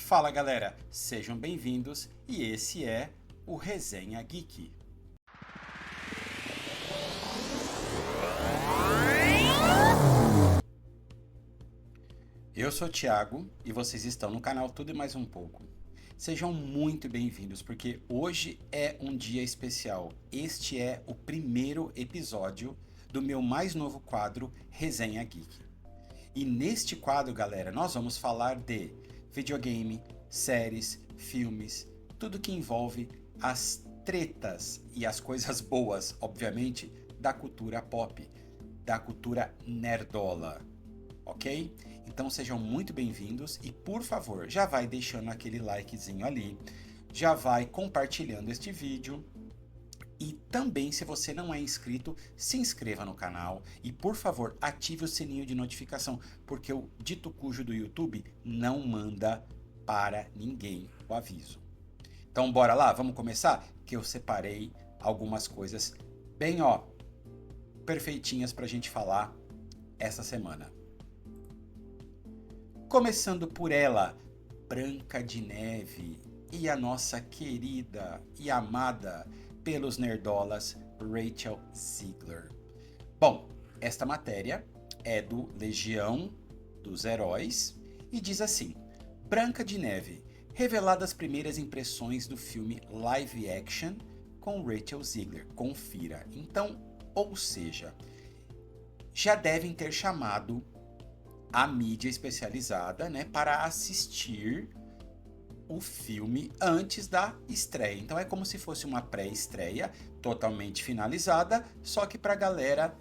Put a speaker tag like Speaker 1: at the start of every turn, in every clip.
Speaker 1: Fala galera, sejam bem-vindos e esse é o Resenha Geek. Eu sou o Thiago e vocês estão no canal Tudo e Mais Um Pouco. Sejam muito bem-vindos porque hoje é um dia especial. Este é o primeiro episódio do meu mais novo quadro Resenha Geek. E neste quadro, galera, nós vamos falar de videogame, séries, filmes, tudo que envolve as tretas e as coisas boas, obviamente, da cultura pop, da cultura nerdola, ok? Então sejam muito bem-vindos e, por favor, já vai deixando aquele likezinho ali, já vai compartilhando este vídeo. E também, se você não é inscrito, se inscreva no canal e, por favor, ative o sininho de notificação, porque o dito cujo do YouTube não manda para ninguém o aviso. Então, bora lá, vamos começar? Que eu separei algumas coisas bem, perfeitinhas para a gente falar essa semana. Começando por ela, Branca de Neve e a nossa querida e amada pelos nerdolas Rachel Zegler. Bom, esta matéria é do Legião dos Heróis e diz assim: Branca de Neve, reveladas primeiras impressões do filme live action com Rachel Zegler. Confira. Então, ou seja, já devem ter chamado a mídia especializada, né, para assistir o filme antes da estreia. Então é como se fosse uma pré-estreia totalmente finalizada, só que para a galera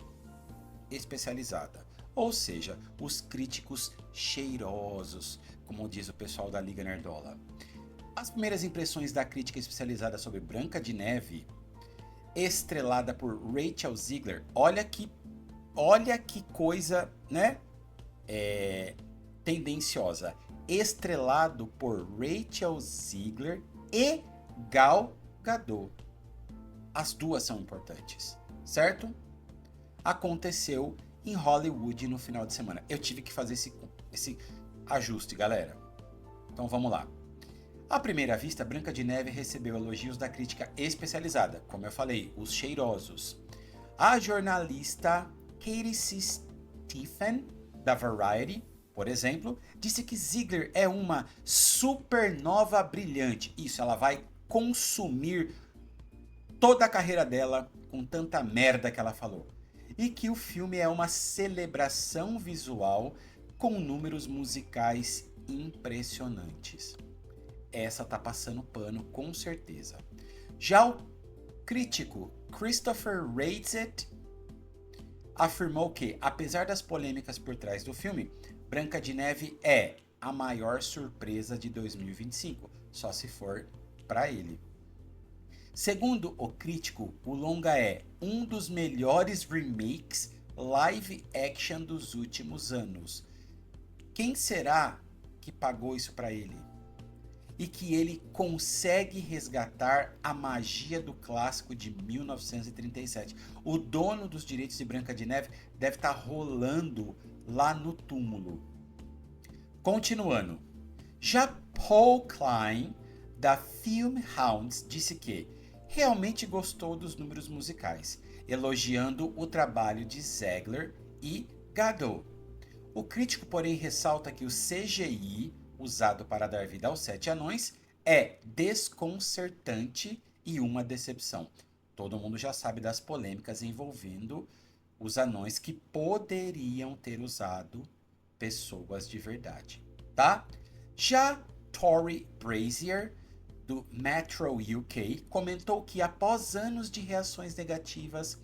Speaker 1: especializada. Ou seja, os críticos cheirosos, como diz o pessoal da Liga Nerdola. As primeiras impressões da crítica especializada sobre Branca de Neve, estrelada por Rachel Zegler, olha que coisa, né? Tendenciosa. Estrelado por Rachel Zegler e Gal Gadot. As duas são importantes, certo? Aconteceu em Hollywood no final de semana. Eu tive que fazer esse ajuste, galera. Então vamos lá. À primeira vista, Branca de Neve recebeu elogios da crítica especializada, como eu falei, os cheirosos. A jornalista Katie C. Stephen, da Variety, por exemplo, disse que Zegler é uma supernova brilhante. Isso, ela vai consumir toda a carreira dela com tanta merda que ela falou. E que o filme é uma celebração visual com números musicais impressionantes. Essa tá passando pano com certeza. Já o crítico Christopher Reitzel afirmou que, apesar das polêmicas por trás do filme, Branca de Neve é a maior surpresa de 2025, só se for para ele. Segundo o crítico, o longa é um dos melhores remakes live action dos últimos anos. Quem será que pagou isso para ele? E que ele consegue resgatar a magia do clássico de 1937. O dono dos direitos de Branca de Neve deve estar rolando lá no túmulo. Continuando. Já Paul Klein, da Filmhouse, disse que realmente gostou dos números musicais, elogiando o trabalho de Zegler e Gadot. O crítico, porém, ressalta que o CGI usado para dar vida aos 7 anões é desconcertante e uma decepção. Todo mundo já sabe das polêmicas envolvendo os anões que poderiam ter usado pessoas de verdade, tá? Já Tori Brazier, do Metro UK, comentou que após anos de reações negativas,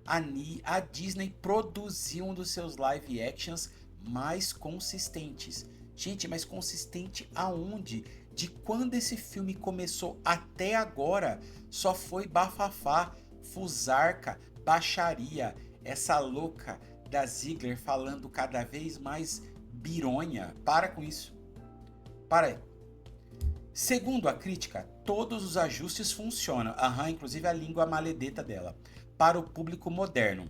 Speaker 1: a Disney produziu um dos seus live actions mais consistentes. Gente, mas consistente aonde? De quando esse filme começou até agora, só foi bafafá, fusarca, baixaria, essa louca da Zegler falando cada vez mais bironha. Para com isso. Para aí. Segundo a crítica, todos os ajustes funcionam, inclusive a língua maledeta dela, para o público moderno.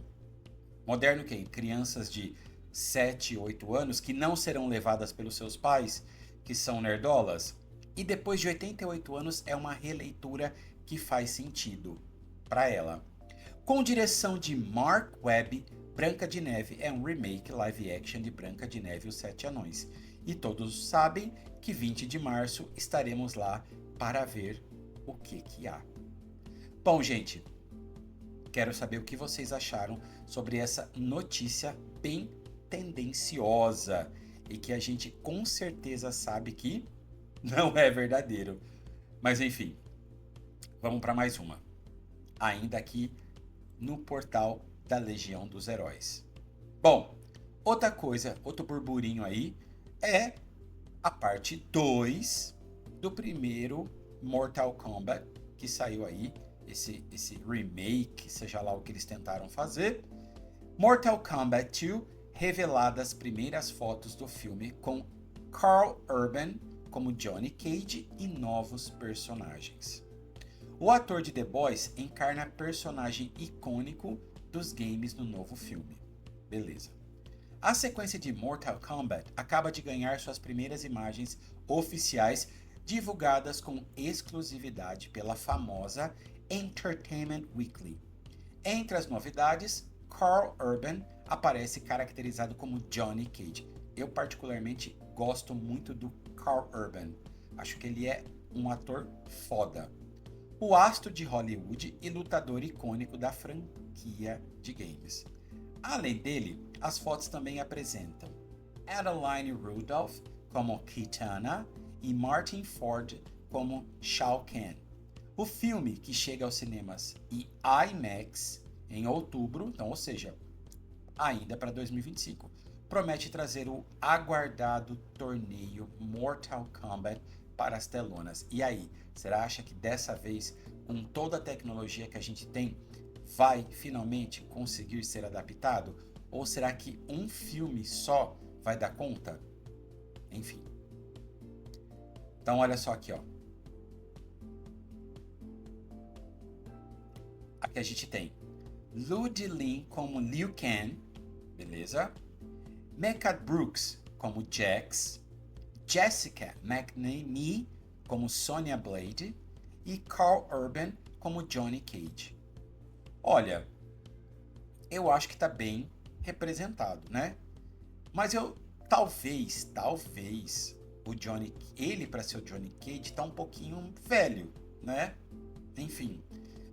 Speaker 1: Moderno quem? Crianças de 7, 8 anos que não serão levadas pelos seus pais, que são nerdolas, e depois de 88 anos é uma releitura que faz sentido para ela. Com direção de Mark Webb, Branca de Neve é um remake live action de Branca de Neve e os Sete Anões. E todos sabem que 20 de março estaremos lá para ver o que há. Bom, gente, quero saber o que vocês acharam sobre essa notícia bem tendenciosa e que a gente com certeza sabe que não é verdadeiro. Mas enfim, vamos para mais uma. Ainda aqui no portal da Legião dos Heróis. Bom, outra coisa, outro burburinho aí é a parte 2 do primeiro Mortal Kombat que saiu aí, esse remake, seja lá o que eles tentaram fazer. Mortal Kombat 2, reveladas as primeiras fotos do filme com Karl Urban como Johnny Cage e novos personagens. O ator de The Boys encarna personagem icônico dos games no novo filme. Beleza. A sequência de Mortal Kombat acaba de ganhar suas primeiras imagens oficiais divulgadas com exclusividade pela famosa Entertainment Weekly. Entre as novidades, Karl Urban aparece caracterizado como Johnny Cage. Eu particularmente gosto muito do Karl Urban. Acho que ele é um ator foda. O astro de Hollywood e lutador icônico da franquia de games. Além dele, as fotos também apresentam Adeline Rudolph como Kitana e Martin Ford como Shao Kahn. O filme, que chega aos cinemas e IMAX em outubro, então, ou seja, ainda para 2025, promete trazer o aguardado torneio Mortal Kombat para as telonas. E aí, será acha que dessa vez, com toda a tecnologia que a gente tem, vai finalmente conseguir ser adaptado? Ou será que um filme só vai dar conta? Enfim. Então olha só aqui, ó. Aqui a gente tem Lu Delin como Liu Kang, beleza? Mehcad Brooks como Jax, Jessica McNamee como Sonya Blade e Karl Urban como Johnny Cage. Olha, eu acho que tá bem representado, né? Mas talvez o Johnny, ele para ser o Johnny Cage tá um pouquinho velho, né? Enfim,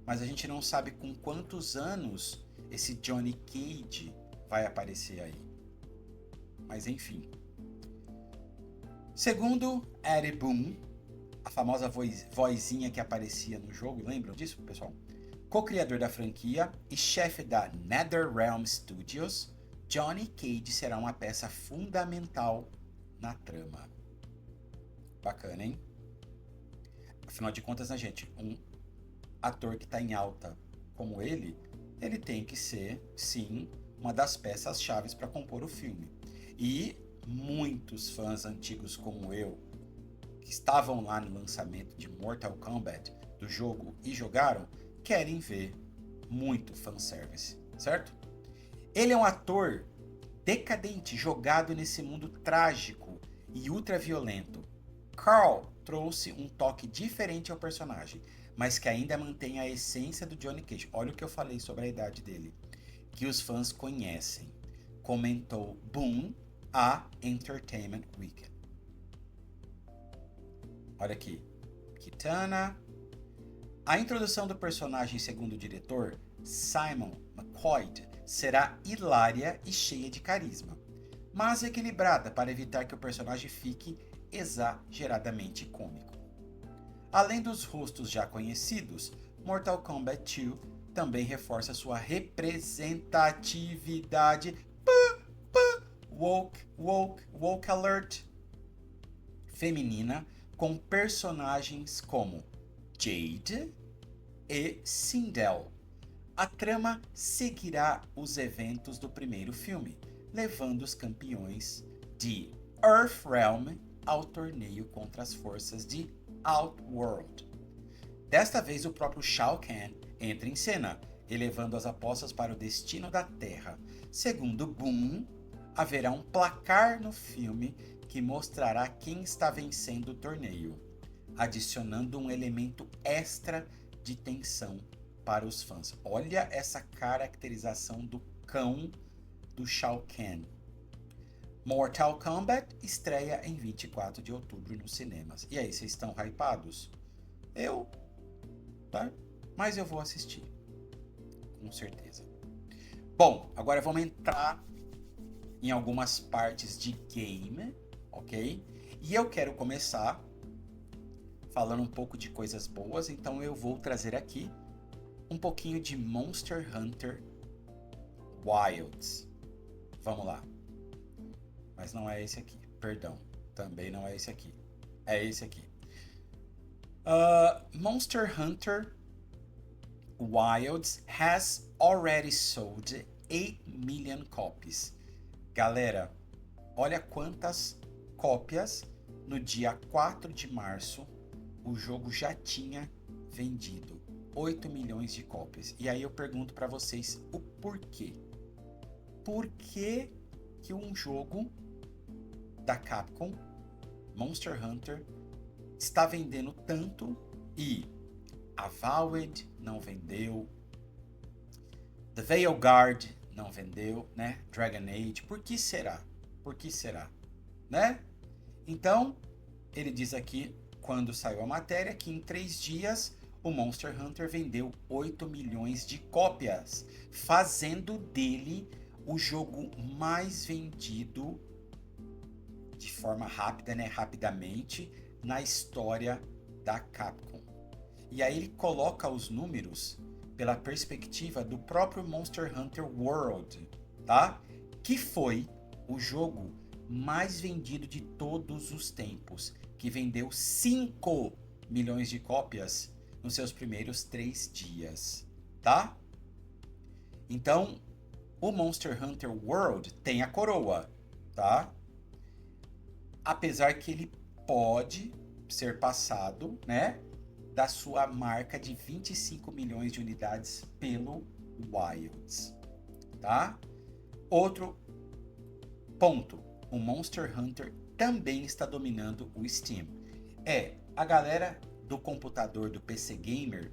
Speaker 1: mas a gente não sabe com quantos anos esse Johnny Cage vai aparecer aí. Mas enfim. Segundo Eddie Boon, a famosa vozinha que aparecia no jogo, lembram disso, pessoal? Co-criador da franquia e chefe da NetherRealm Studios, Johnny Cage será uma peça fundamental na trama. Bacana, hein? Afinal de contas, né, gente? Um ator que está em alta como ele tem que ser, sim, uma das peças-chave para compor o filme. E muitos fãs antigos como eu, que estavam lá no lançamento de Mortal Kombat do jogo e jogaram, querem ver muito fanservice, certo? Ele é um ator decadente, jogado nesse mundo trágico e ultraviolento. Carl trouxe um toque diferente ao personagem, mas que ainda mantém a essência do Johnny Cage. Olha o que eu falei sobre a idade dele, que os fãs conhecem. Comentou Boom a Entertainment Weekly. Olha aqui, Kitana. A introdução do personagem, segundo o diretor, Simon McQuoid, será hilária e cheia de carisma, mas equilibrada para evitar que o personagem fique exageradamente cômico. Além dos rostos já conhecidos, Mortal Kombat 2 também reforça sua representatividade woke alert feminina, com personagens como Jade e Sindel. A trama seguirá os eventos do primeiro filme, levando os campeões de Earthrealm ao torneio contra as forças de Outworld. Desta vez, o próprio Shao Kahn entra em cena, elevando as apostas para o destino da Terra. Segundo Boom, haverá um placar no filme que mostrará quem está vencendo o torneio, adicionando um elemento extra de tensão para os fãs. Olha essa caracterização do cão do Shao Kahn. Mortal Kombat estreia em 24 de outubro nos cinemas. E aí, vocês estão hypados? Eu, tá? Mas eu vou assistir, com certeza. Bom, agora vamos entrar em algumas partes de game, ok? E eu quero começar falando um pouco de coisas boas, então eu vou trazer aqui um pouquinho de Monster Hunter Wilds. Vamos lá. Mas não é esse aqui, perdão. Também não é esse aqui. É esse aqui. Monster Hunter Wilds has already sold 8 million copies. Galera, olha quantas cópias no dia 4 de março o jogo já tinha vendido. 8 milhões de cópias. E aí eu pergunto para vocês o porquê. Por que um jogo da Capcom, Monster Hunter, está vendendo tanto e a Valve não vendeu, The Veilguard não vendeu, né? Dragon Age, por que será? Por que será? Né? Então, ele diz aqui, quando saiu a matéria, que em 3 dias o Monster Hunter vendeu 8 milhões de cópias, fazendo dele o jogo mais vendido de forma rápida, né? Rapidamente, na história da Capcom. E aí ele coloca os números pela perspectiva do próprio Monster Hunter World, tá? Que foi o jogo mais vendido de todos os tempos, que vendeu 5 milhões de cópias nos seus primeiros 3 dias, tá? Então, o Monster Hunter World tem a coroa, tá? Apesar que ele pode ser passado, né, da sua marca de 25 milhões de unidades pelo Wilds, tá? Outro ponto, o Monster Hunter também está dominando o Steam. A galera do computador do PC Gamer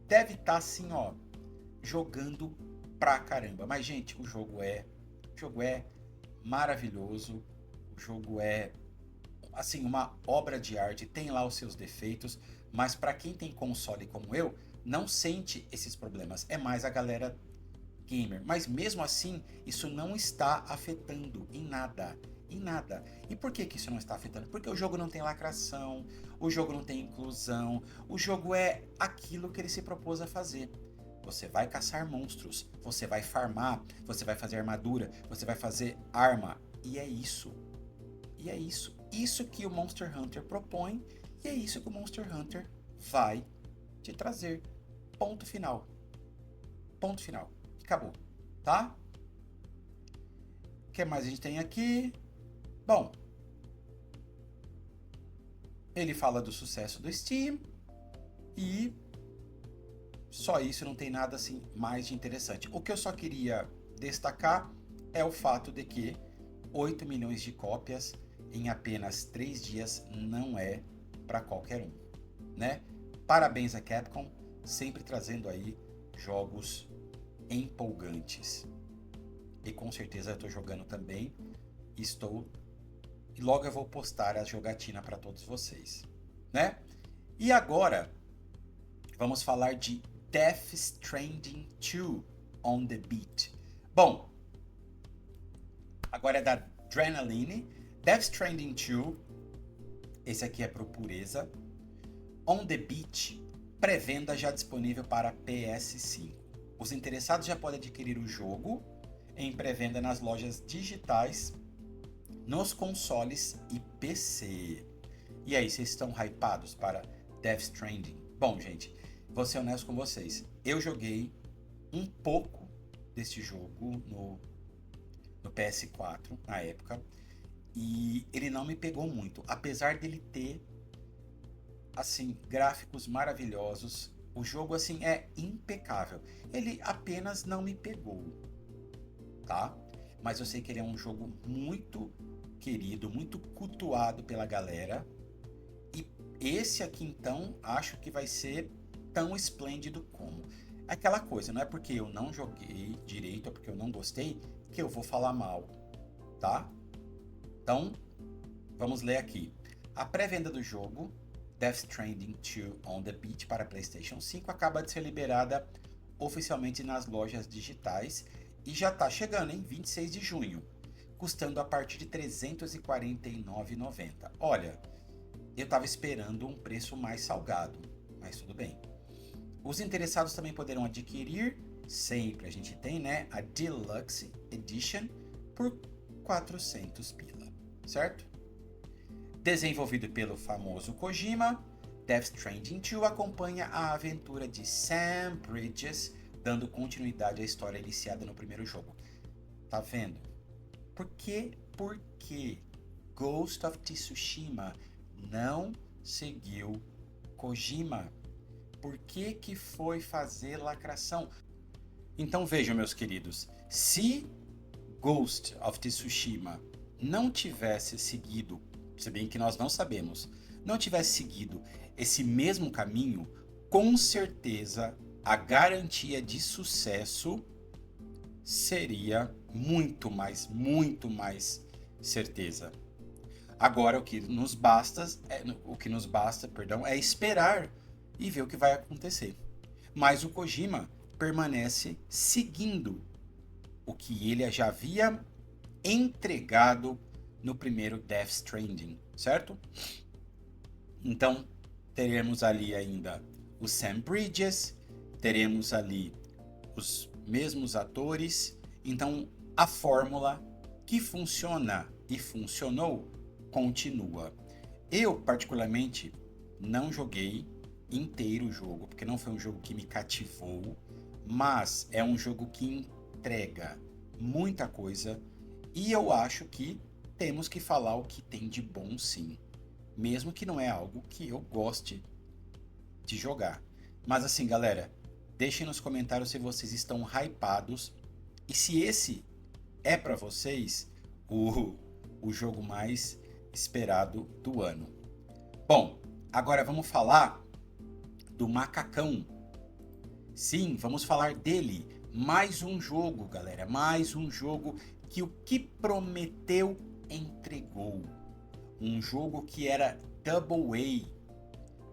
Speaker 1: deve estar assim, ó, jogando pra caramba. Mas, gente, o jogo é maravilhoso, o jogo é assim, uma obra de arte, tem lá os seus defeitos, mas para quem tem console como eu, não sente esses problemas. É mais a galera gamer. Mas mesmo assim, isso não está afetando em nada. Em nada. E por que isso não está afetando? Porque o jogo não tem lacração, o jogo não tem inclusão, o jogo é aquilo que ele se propôs a fazer. Você vai caçar monstros, você vai farmar, você vai fazer armadura, você vai fazer arma. E é isso. E é isso. Isso que o Monster Hunter propõe e é isso que o Monster Hunter vai te trazer. Ponto final. Ponto final. Acabou. Tá? O que mais a gente tem aqui? Bom, ele fala do sucesso do Steam e só isso, não tem nada assim mais de interessante. O que eu só queria destacar é o fato de que 8 milhões de cópias em apenas 3 dias não é para qualquer um, né? Parabéns a Capcom, sempre trazendo aí jogos empolgantes. E com certeza eu estou jogando também, e logo eu vou postar a jogatina para todos vocês, né? E agora vamos falar de Death Stranding 2 on the Beat. Bom, agora é da Adrenaline. Death Stranding 2, esse aqui é pro Pureza. On the Beat, pré-venda já disponível para PS5. Os interessados já podem adquirir o jogo em pré-venda nas lojas digitais, nos consoles e PC. E aí, vocês estão hypados para Death Stranding? Bom, gente, vou ser honesto com vocês. Eu joguei um pouco desse jogo no PS4, na época, e ele não me pegou muito, apesar dele ter assim gráficos maravilhosos. O jogo assim é impecável. Ele apenas não me pegou, tá? Mas eu sei que ele é um jogo muito querido, muito cultuado pela galera. E esse aqui, então, acho que vai ser tão esplêndido como. Aquela coisa, não é porque eu não joguei direito, ou porque eu não gostei, que eu vou falar mal, tá? Então, vamos ler aqui. A pré-venda do jogo Death Stranding 2 on the Beach para PlayStation 5 acaba de ser liberada oficialmente nas lojas digitais e já está chegando em 26 de junho, custando a partir de R$ 349,90. Olha, eu estava esperando um preço mais salgado, mas tudo bem. Os interessados também poderão adquirir, sempre a gente tem, né, a Deluxe Edition por 400 pila, certo? Desenvolvido pelo famoso Kojima, Death Stranding 2 acompanha a aventura de Sam Bridges, dando continuidade à história iniciada no primeiro jogo. Tá vendo? Por que Ghost of Tsushima não seguiu Kojima? Por que foi fazer lacração? Então vejam, meus queridos, se Ghost of Tsushima não tivesse seguido, se bem que nós não sabemos, não tivesse seguido esse mesmo caminho, com certeza a garantia de sucesso seria muito mais certeza. Agora o que nos basta é esperar e ver o que vai acontecer. Mas o Kojima permanece seguindo o que ele já havia entregado no primeiro Death Stranding, certo? Então, teremos ali ainda o Sam Bridges, teremos ali os mesmos atores, então a fórmula que funciona e funcionou continua. Eu, particularmente, não joguei inteiro o jogo, porque não foi um jogo que me cativou, mas é um jogo que entrega muita coisa e eu acho que temos que falar o que tem de bom sim, mesmo que não é algo que eu goste de jogar. Mas assim, galera, deixem nos comentários se vocês estão hypados e se esse é para vocês o jogo mais esperado do ano. Bom, agora vamos falar do macacão. Sim, vamos falar dele. Mais um jogo, galera. Mais um jogo que o que prometeu entregou. Um jogo que era Double A,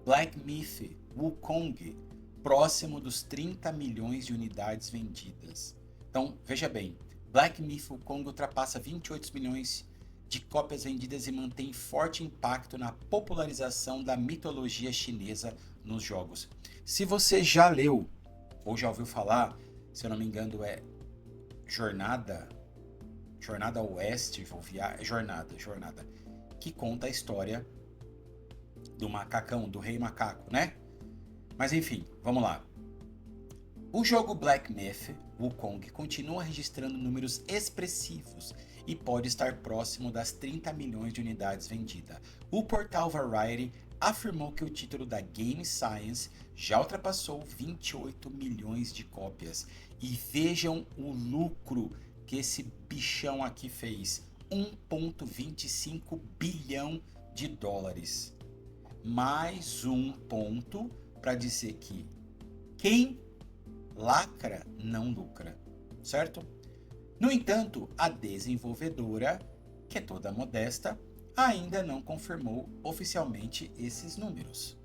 Speaker 1: Black Myth, Wukong, próximo dos 30 milhões de unidades vendidas. Então, veja bem, Black Myth Wukong ultrapassa 28 milhões de cópias vendidas e mantém forte impacto na popularização da mitologia chinesa nos jogos. Se você já leu ou já ouviu falar, se eu não me engano é Jornada Oeste, Jornada, que conta a história do macacão, do rei macaco, né? Mas enfim, vamos lá. O jogo Black Myth Wukong continua registrando números expressivos e pode estar próximo das 30 milhões de unidades vendidas. O portal Variety afirmou que o título da Game Science já ultrapassou 28 milhões de cópias. E vejam o lucro que esse bichão aqui fez, 1,25 bilhão de dólares. Mais um ponto para dizer que quem lacra não lucra, certo? No entanto, a desenvolvedora, que é toda modesta, ainda não confirmou oficialmente esses números.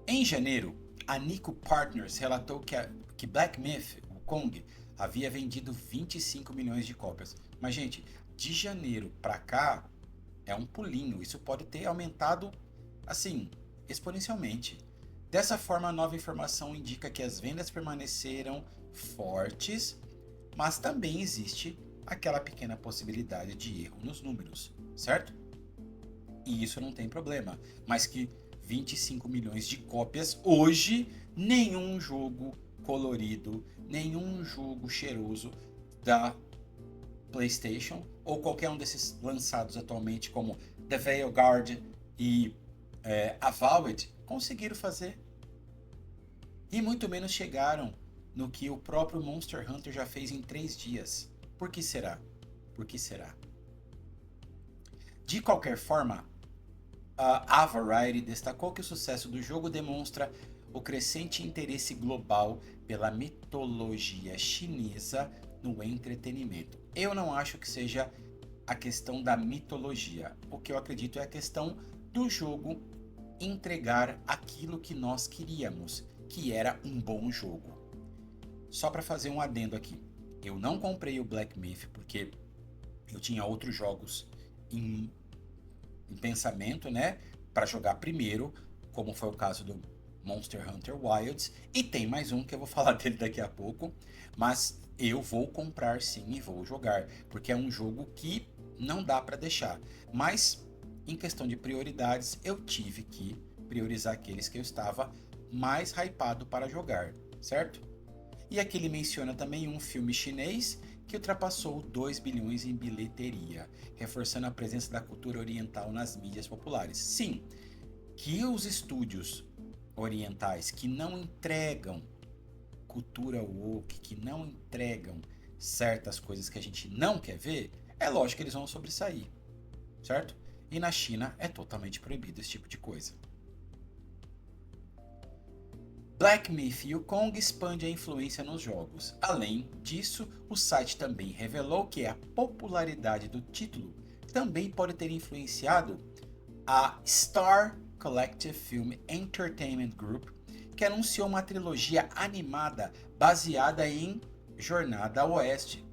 Speaker 1: Em janeiro, a Nico Partners relatou que Black Myth Wukong havia vendido 25 milhões de cópias. Mas, gente, de janeiro para cá é um pulinho. Isso pode ter aumentado, assim, exponencialmente. Dessa forma, a nova informação indica que as vendas permaneceram fortes, mas também existe aquela pequena possibilidade de erro nos números, certo? E isso não tem problema, mas que 25 milhões de cópias hoje, nenhum jogo colorido, nenhum jogo cheiroso da PlayStation ou qualquer um desses lançados atualmente como The Veilguard e Avowed conseguiram fazer. E muito menos chegaram no que o próprio Monster Hunter já fez em 3 dias. Por que será? Por que será? De qualquer forma, a Variety destacou que o sucesso do jogo demonstra o crescente interesse global pela mitologia chinesa no entretenimento. Eu não acho que seja a questão da mitologia. O que eu acredito é a questão do jogo entregar aquilo que nós queríamos, que era um bom jogo. Só para fazer um adendo aqui, eu não comprei o Black Myth porque eu tinha outros jogos em pensamento, né, para jogar primeiro, como foi o caso do Monster Hunter Wilds, e tem mais um que eu vou falar dele daqui a pouco, mas eu vou comprar sim e vou jogar, porque é um jogo que não dá para deixar. Mas em questão de prioridades, eu tive que priorizar aqueles que eu estava mais hypado para jogar, certo? E aqui ele menciona também um filme chinês que ultrapassou 2 bilhões em bilheteria, reforçando a presença da cultura oriental nas mídias populares. Sim, que os estúdios orientais que não entregam cultura woke, que não entregam certas coisas que a gente não quer ver, é lógico que eles vão sobressair, certo? E na China é totalmente proibido esse tipo de coisa. Black Myth Wukong expande a influência nos jogos. Além disso, o site também revelou que a popularidade do título também pode ter influenciado a Star Collective Film Entertainment Group, que anunciou uma trilogia animada baseada em Jornada ao Oeste,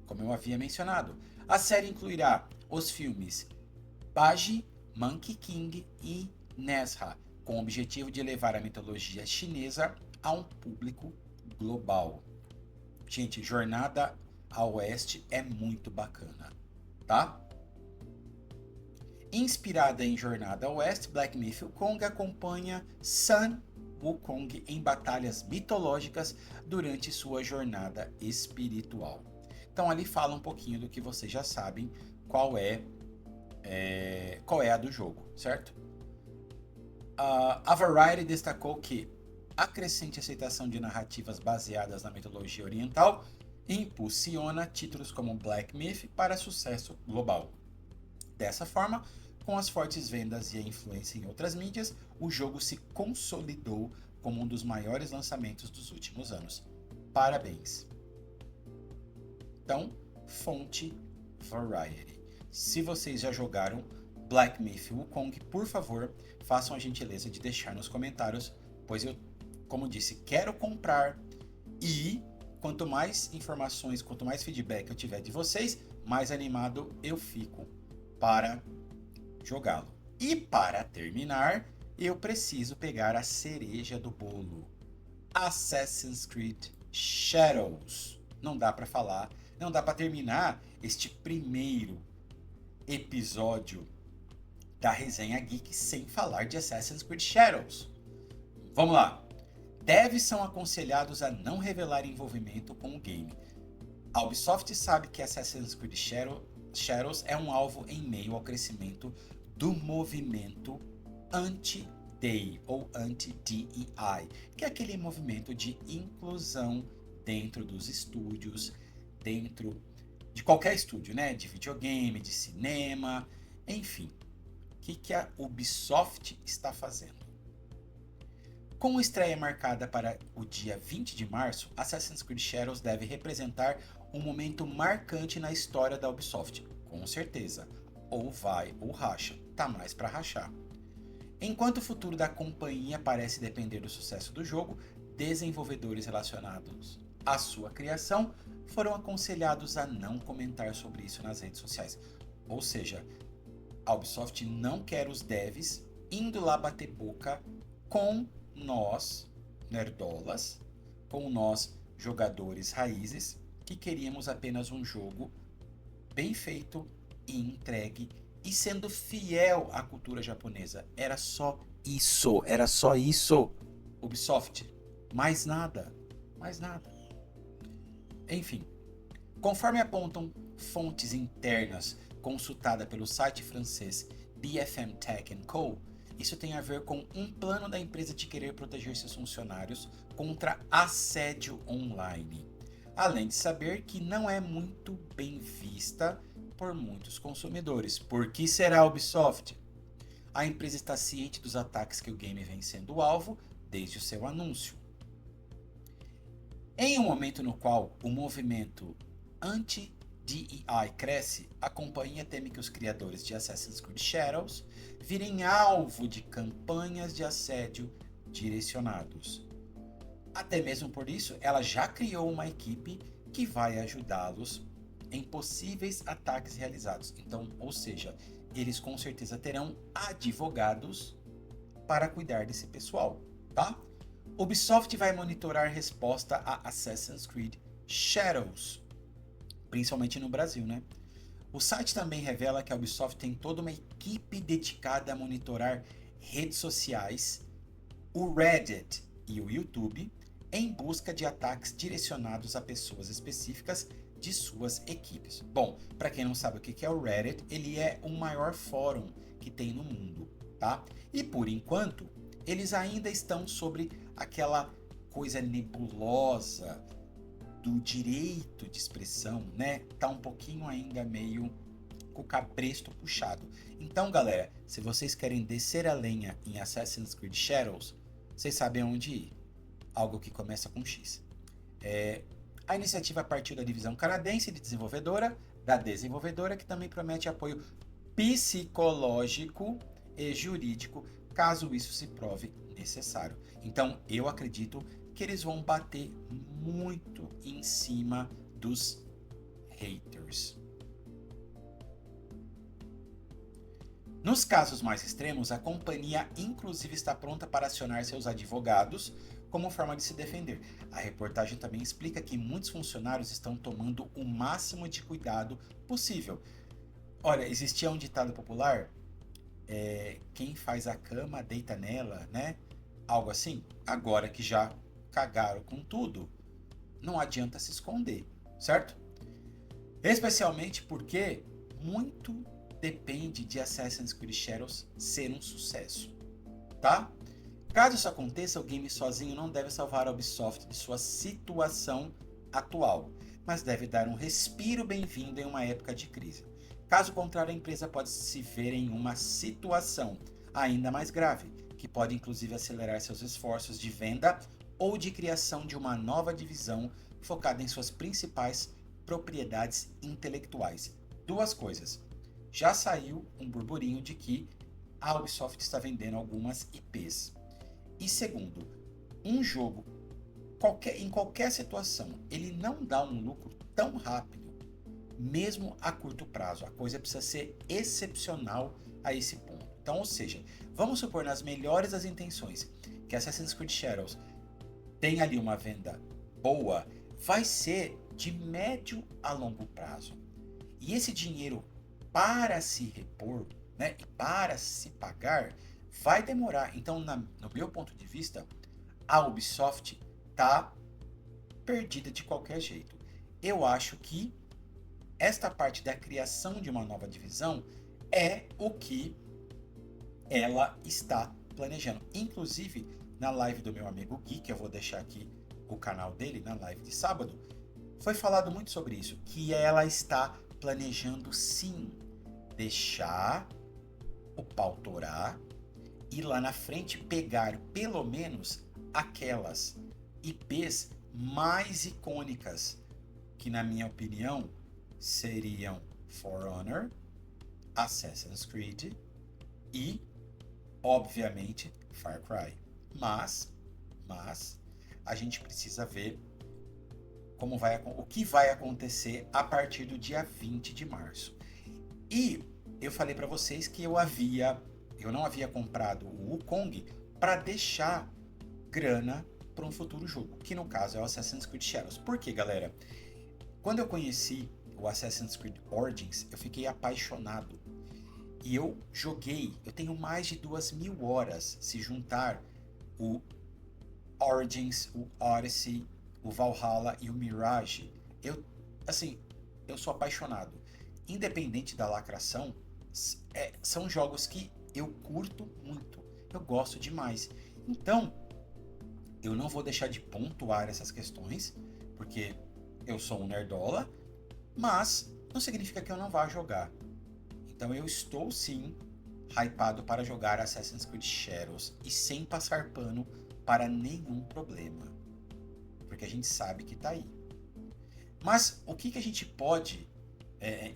Speaker 1: como eu havia mencionado. A série incluirá os filmes Baji, Monkey King e Nezha, com o objetivo de levar a mitologia chinesa a um público global. Gente, Jornada ao Oeste é muito bacana, tá? Inspirada em Jornada ao Oeste, Black Myth Wukong acompanha Sun Wukong em batalhas mitológicas durante sua jornada espiritual. Então ali fala um pouquinho do que vocês já sabem, qual é a do jogo, certo? A Variety destacou que a crescente aceitação de narrativas baseadas na mitologia oriental impulsiona títulos como Black Myth para sucesso global. Dessa forma, com as fortes vendas e a influência em outras mídias, o jogo se consolidou como um dos maiores lançamentos dos últimos anos. Parabéns! Então, fonte Variety. Se vocês já jogaram Black Myth Wukong, por favor, façam a gentileza de deixar nos comentários, pois eu, como disse, quero comprar e quanto mais informações, quanto mais feedback eu tiver de vocês, mais animado eu fico para jogá-lo. E para terminar, eu preciso pegar a cereja do bolo. Assassin's Creed Shadows. Não dá para falar, não dá para terminar este primeiro episódio da Resenha Geek sem falar de Assassin's Creed Shadows. Vamos lá. Devs são aconselhados a não revelar envolvimento com o game. A Ubisoft sabe que Assassin's Creed Shadows é um alvo em meio ao crescimento do movimento anti-DEI ou anti-DEI, que é aquele movimento de inclusão dentro dos estúdios, dentro de qualquer estúdio, né? De videogame, de cinema, enfim. O que a Ubisoft está fazendo? Com a estreia marcada para o dia 20 de março, Assassin's Creed Shadows deve representar um momento marcante na história da Ubisoft, com certeza. Ou vai ou racha, tá mais para rachar. Enquanto o futuro da companhia parece depender do sucesso do jogo, desenvolvedores relacionados à sua criação foram aconselhados a não comentar sobre isso nas redes sociais. Ou seja, a Ubisoft não quer os devs indo lá bater boca com nós, nerdolas, com nós, jogadores raízes, que queríamos apenas um jogo bem feito e entregue e sendo fiel à cultura japonesa. Era só isso. Ubisoft, mais nada. Enfim, conforme apontam fontes internas consultada pelo site francês BFM Tech Co., isso tem a ver com um plano da empresa de querer proteger seus funcionários contra assédio online. além de saber que não é muito bem vista por muitos consumidores. Por que será a Ubisoft? A empresa está ciente dos ataques que o game vem sendo alvo desde o seu anúncio. Em um momento no qual o movimento anti-DEI cresce, a companhia teme que os criadores de Assassin's Creed Shadows virem alvo de campanhas de assédio direcionados. Até mesmo por isso, ela já criou uma equipe que vai ajudá-los em possíveis ataques realizados. Então, ou seja, eles com certeza terão advogados para cuidar desse pessoal, tá? Ubisoft vai monitorar resposta a Assassin's Creed Shadows, principalmente no Brasil, né? O site também revela que a Ubisoft tem toda uma equipe dedicada a monitorar redes sociais, o Reddit e o YouTube, em busca de ataques direcionados a pessoas específicas de suas equipes. Bom, para quem não sabe o que é o Reddit, ele é o maior fórum que tem no mundo, tá? E por enquanto, eles ainda estão sobre aquela coisa nebulosa do direito de expressão, né? Tá um pouquinho ainda meio com o cabresto puxado. Então, galera, se vocês querem descer a lenha em Assassin's Creed Shadows, vocês sabem onde ir. Algo que começa com X. A iniciativa partiu da divisão canadense da desenvolvedora, que também promete apoio psicológico e jurídico, caso isso se prove necessário. Então, eu acredito que eles vão bater muito em cima dos haters. Nos casos mais extremos, a companhia inclusive está pronta para acionar seus advogados como forma de se defender. A reportagem também explica que muitos funcionários estão tomando o máximo de cuidado possível. Olha, existia um ditado popular, quem faz a cama deita nela, né? Algo assim. Agora que já cagaram com tudo, não adianta se esconder, certo? Especialmente porque muito depende de Assassin's Creed Shadows ser um sucesso, tá? Caso isso aconteça, o game sozinho não deve salvar a Ubisoft de sua situação atual, mas deve dar um respiro bem-vindo em uma época de crise. Caso contrário, a empresa pode se ver em uma situação ainda mais grave, que pode inclusive acelerar seus esforços de venda ou de criação de uma nova divisão focada em suas principais propriedades intelectuais. Duas coisas. Já saiu um burburinho de que a Ubisoft está vendendo algumas IPs. E segundo, um jogo, em qualquer situação, ele não dá um lucro tão rápido, mesmo a curto prazo. A coisa precisa ser excepcional a esse ponto. Então, ou seja, vamos supor nas melhores das intenções que Assassin's Creed Shadows tem ali uma venda boa, vai ser de médio a longo prazo. E esse dinheiro para se repor, né, e para se pagar, vai demorar. Então, no meu ponto de vista, a Ubisoft tá perdida de qualquer jeito. Eu acho que esta parte da criação de uma nova divisão é o que ela está planejando. Inclusive, na live do meu amigo Gui, que eu vou deixar aqui o canal dele, na live de sábado, foi falado muito sobre isso, que ela está planejando sim deixar o pau torar e lá na frente pegar pelo menos aquelas IPs mais icônicas, que na minha opinião seriam For Honor, Assassin's Creed e, obviamente, Far Cry. Mas a gente precisa ver o que vai acontecer a partir do dia 20 de março. E eu falei para vocês que eu não havia comprado o Wukong para deixar grana para um futuro jogo, que no caso é o Assassin's Creed Shadows. Por quê, galera? Quando eu conheci o Assassin's Creed Origins, eu fiquei apaixonado. E eu tenho mais de 2.000 horas, se juntar o Origins, o Odyssey, o Valhalla e o Mirage. Eu sou apaixonado. Independente da lacração, são jogos que eu curto muito, eu gosto demais. Então, eu não vou deixar de pontuar essas questões, porque eu sou um nerdola, mas não significa que eu não vá jogar. Então eu estou sim hypado para jogar Assassin's Creed Shadows e sem passar pano para nenhum problema, porque a gente sabe que tá aí. Mas o que a gente pode,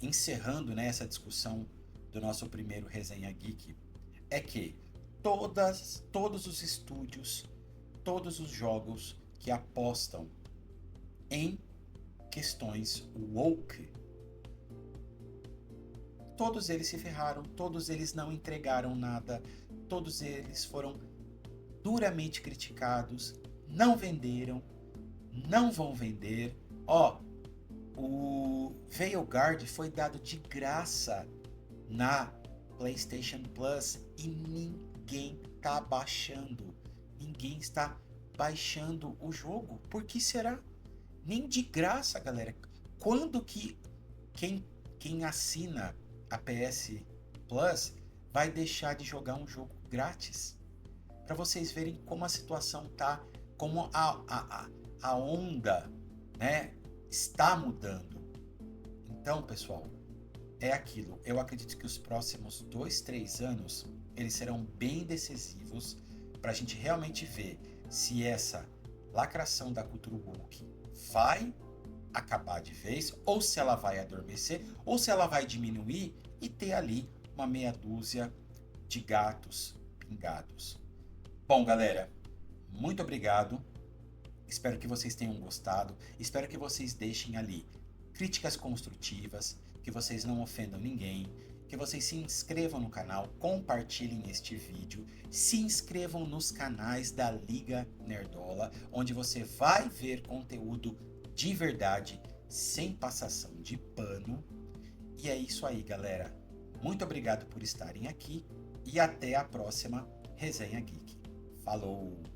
Speaker 1: encerrando, né, essa discussão do nosso primeiro Resenha Geek, é que todos os estúdios, todos os jogos que apostam em questões woke, todos eles se ferraram, todos eles não entregaram nada, todos eles foram duramente criticados, não venderam, não vão vender. Ó, o Veilguard foi dado de graça na PlayStation Plus e ninguém tá baixando. Ninguém está baixando o jogo. Por que será? Nem de graça, galera. Quando que quem assina a PS Plus vai deixar de jogar um jogo grátis? Para vocês verem como a situação tá, como a onda, né, está mudando. Então, pessoal, é aquilo. Eu acredito que os próximos 2, 3 anos eles serão bem decisivos para a gente realmente ver se essa lacração da cultura woke vai acabar de vez, ou se ela vai adormecer, ou se ela vai diminuir e ter ali uma meia dúzia de gatos pingados. Bom, galera, muito obrigado. Espero que vocês tenham gostado. Espero que vocês deixem ali críticas construtivas, que vocês não ofendam ninguém, que vocês se inscrevam no canal, compartilhem este vídeo, se inscrevam nos canais da Liga Nerdola, onde você vai ver conteúdo de verdade, sem passação de pano. E é isso aí, galera. Muito obrigado por estarem aqui e até a próxima Resenha Geek. Falou!